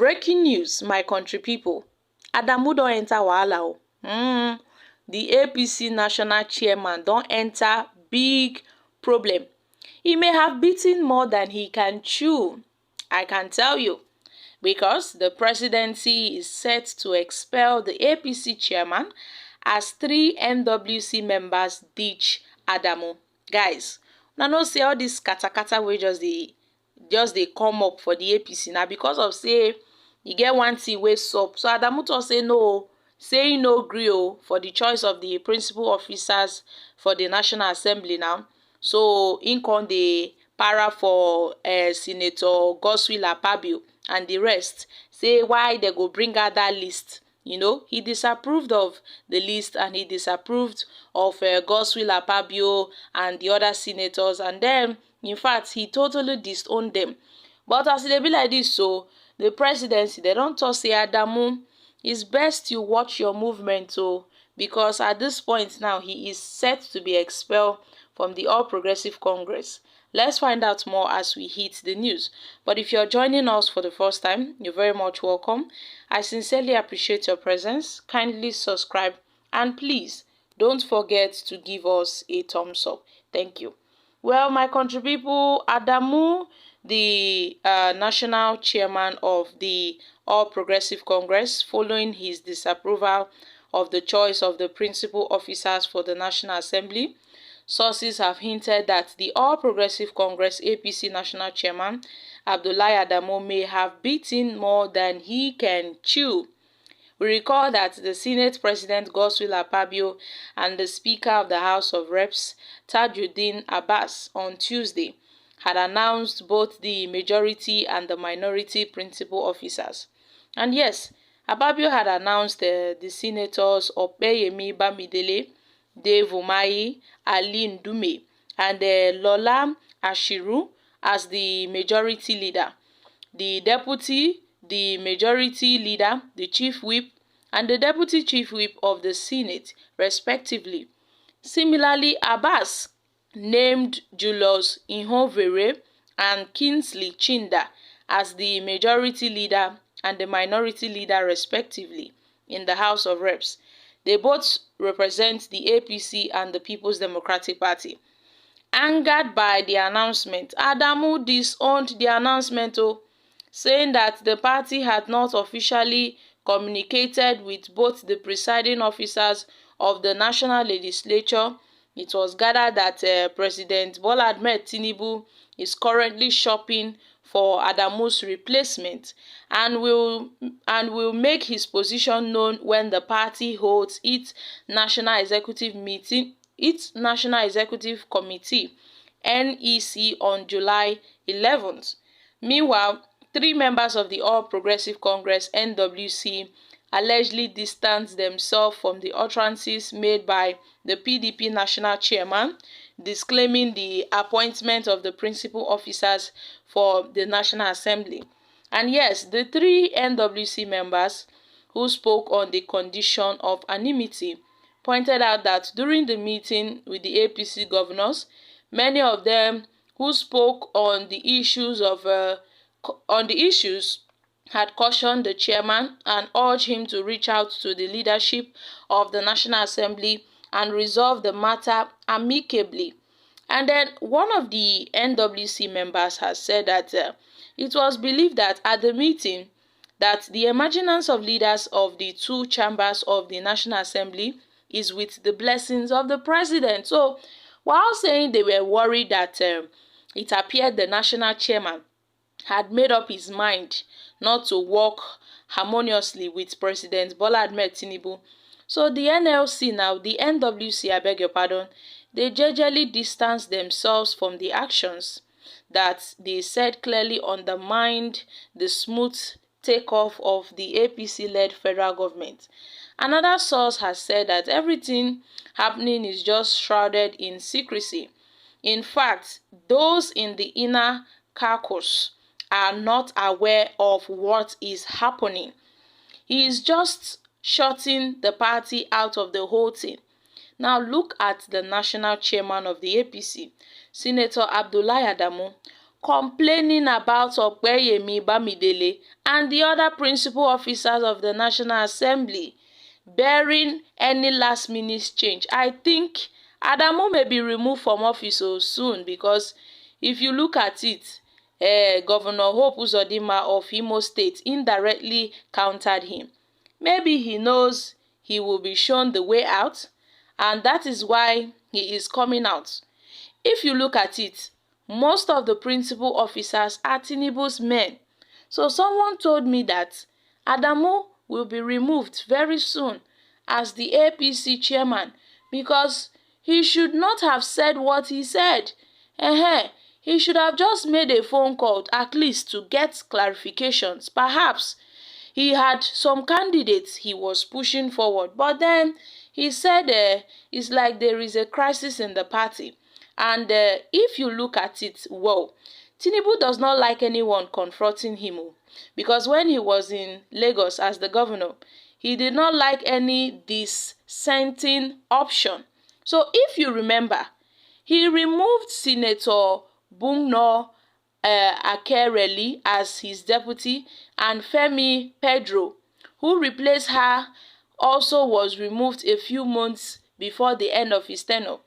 Breaking news, my country people. Adamu don enter wahala o. The APC national chairman don enter big problem. He may have beaten more than he can chew. I can tell you. Because the presidency is set to expel the APC chairman as 3 NWC members ditch Adamu. Guys, una know say all this kata wey just dey come up for the APC na because of say e get one thing wey sup. So Adamu talk say no, say he no gree for the choice of the principal officers for the National Assembly now. So im come dey para for Senator Godswill Akpabio and the rest, say why they go bring out that list. You know, he disapproved of the list and he disapproved of Godswill Akpabio and the other senators, and then in fact he totally disowned them. But as e be like this, so the presidency, they don't talk say Adamu, it's best you watch your movement because at this point now he is set to be expelled from the All Progressive Congress. Let's find out more as we hit the news. But if you're joining us for the first time, you're very much welcome. I sincerely appreciate your presence. Kindly subscribe and please don't forget to give us a thumbs up. Thank you. Well, my country people, Adamu, the national chairman of the All Progressive Congress, following his disapproval of the choice of the principal officers for the National Assembly, sources have hinted that the All Progressive Congress APC national chairman, Abdullahi Adamu, may have beaten more than he can chew. We recall that the Senate President Godswill Akpabio and the Speaker of the House of Reps, Tajuddin Abbas, on Tuesday had announced both the majority and the minority principal officers. And yes, Akpabio had announced the senators Opeyemi Bamidele, Dave Umahi, Ali Ndume, and Lola Ashiru as the majority leader, the deputy, the majority leader, the chief whip, and the deputy chief whip of the Senate, respectively. Similarly, Abbas named Julius Ihovere and Kingsley Chinda as the majority leader and the minority leader, respectively, in the House of Reps. They both represent the APC and the People's Democratic Party. Angered by the announcement, Adamu disowned the announcement, saying that the party had not officially communicated with both the presiding officers of the National Legislature. It was gathered that President Bola Ahmed TINUBU is currently shopping for Adamu's replacement and will make his position known when the party holds its National Executive Committee (NEC) on July 11th. Meanwhile, 3 members of the All Progressive Congress (NWC) allegedly distanced themselves from the utterances made by the PDP national chairman, disclaiming the appointment of the principal officers for the National Assembly. And yes, the 3 NWC members who spoke on the condition of anonymity pointed out that during the meeting with the APC governors, many of them who spoke on the issues had cautioned the chairman and urged him to reach out to the leadership of the National Assembly and resolve the matter amicably. And then one of the NWC members has said that it was believed that at the meeting that the emergence of leaders of the 2 chambers of the National Assembly is with the blessings of the president. So while saying they were worried that it appeared the national chairman had made up his mind not to work harmoniously with President Bola Ahmed TINUBU, so the NLC now, the NWC, I beg your pardon, they jejely distanced themselves from the actions that they said clearly undermined the smooth takeoff of the APC-led federal government. Another source has said that everything happening is just shrouded in secrecy. In fact, those in the inner caucus are not aware of what is happening. He is just shutting the party out of the whole thing. Now look at the national chairman of the APC, Senator Abdullahi Adamu, complaining about Opeyemi Bamidele and the other principal officers of the National Assembly bearing any last-minute change. I think Adamu may be removed from office soon, because if you look at it, Governor Hope Uzodinma of Imo State indirectly countered him. Maybe he knows he will be shown the way out, and that is why he is coming out. If you look at it, most of the principal officers are TINUBU's men. So someone told me that Adamu will be removed very soon as the APC chairman, because he should not have said what he said. He should have just made a phone call at least to get clarifications. Perhaps he had some candidates he was pushing forward, but then he said it's like there is a crisis in the party. And if you look at it well, TINUBU does not like anyone confronting him, because when he was in Lagos as the governor, he did not like any dissenting option. So if you remember, he removed Senator Bungno Akerele as his deputy, and Femi Pedro, who replaced her, also was removed a few months before the end of his tenure.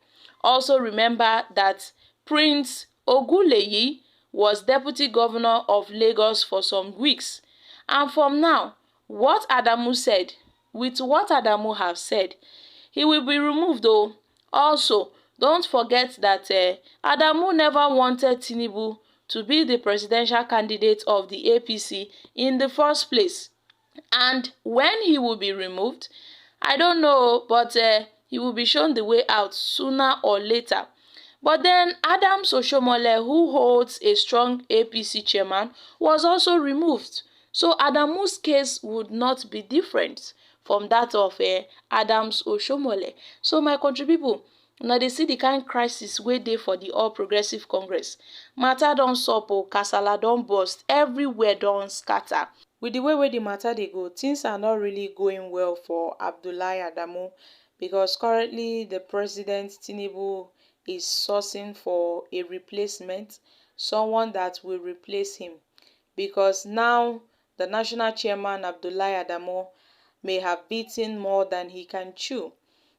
Also remember that Prince Ogunleyi was deputy governor of Lagos for some weeks. And from now, what Adamu said, with what Adamu have said, he will be removed though. Also, don't forget that Adamu never wanted TINUBU to be the presidential candidate of the APC in the first place. And when he will be removed, I don't know, but he will be shown the way out sooner or later. But then Adams Oshiomhole, who holds a strong APC chairman, was also removed. So Adamu's case would not be different from that of Adams Oshiomhole. So my country people, now they see the kind crisis wey dey for the All Progressive Congress. Matter don sup o, kasala don burst, everywhere don scatter. With the way the matter dey go, things are not really going well for Abdullahi Adamu, because currently the president TINUBU is sourcing for a replacement, someone that will replace him, because now the national chairman Abdullahi Adamu may have bitten more than he can chew.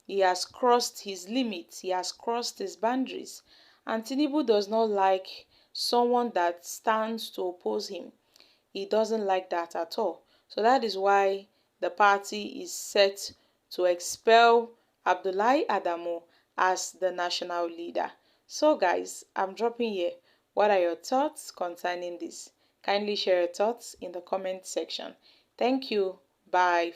He has crossed his limits, he has crossed his boundaries, and TINUBU does not like someone that stands to oppose him. He doesn't like that at all. So that is why the party is set to expel Abdullahi Adamu as the national leader. So guys, I'm dropping here. What are your thoughts concerning this? Kindly share your thoughts in the comment section. Thank you. Bye.